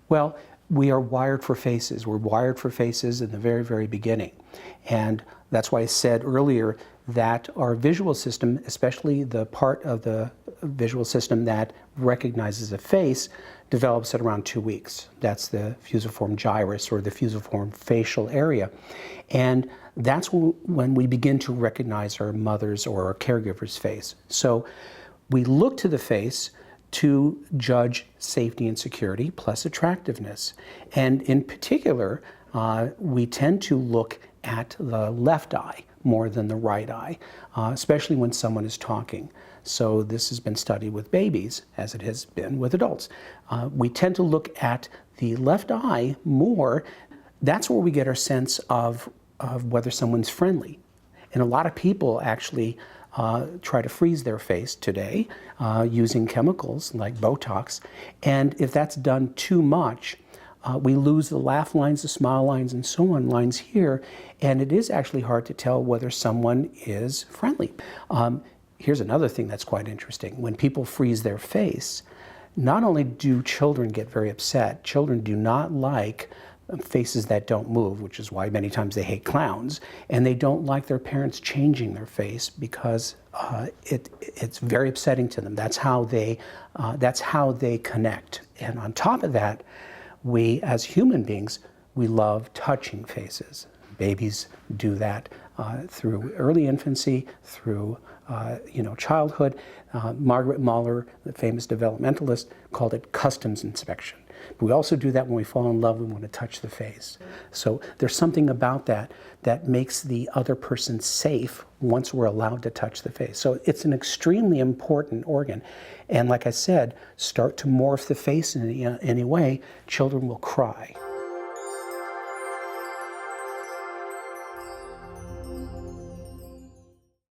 Well, we are wired for faces. We're wired for faces in the very, very beginning. And that's why I said earlier that our visual system, especially the part of the visual system that recognizes a face, develops at around 2 weeks. That's the fusiform gyrus, or the fusiform facial area. And that's when we begin to recognize our mother's or our caregiver's face. So we look to the face to judge safety and security plus attractiveness. And in particular, we tend to look at the left eye more than the right eye, especially when someone is talking. So this has been studied with babies, as it has been with adults. We tend to look at the left eye more. That's where we get our sense of whether someone's friendly. And a lot of people actually try to freeze their face today using chemicals like botox. And if that's done too much, we lose the laugh lines, the smile lines, and so on lines here, and it is actually hard to tell whether someone is friendly. Here's another thing that's quite interesting. When people freeze their face, not only do children get very upset, children do not like faces that don't move, which is why many times they hate clowns, and they don't like their parents changing their face because it's very upsetting to them. That's how they connect. And on top of that, we as human beings, we love touching faces. Babies do that through early infancy, through childhood. Margaret Muller, the famous developmentalist, called it customs inspection. But we also do that when we fall in love, we want to touch the face. So there's something about that that makes the other person safe once we're allowed to touch the face. So it's an extremely important organ. And like I said, start to morph the face in any way, children will cry.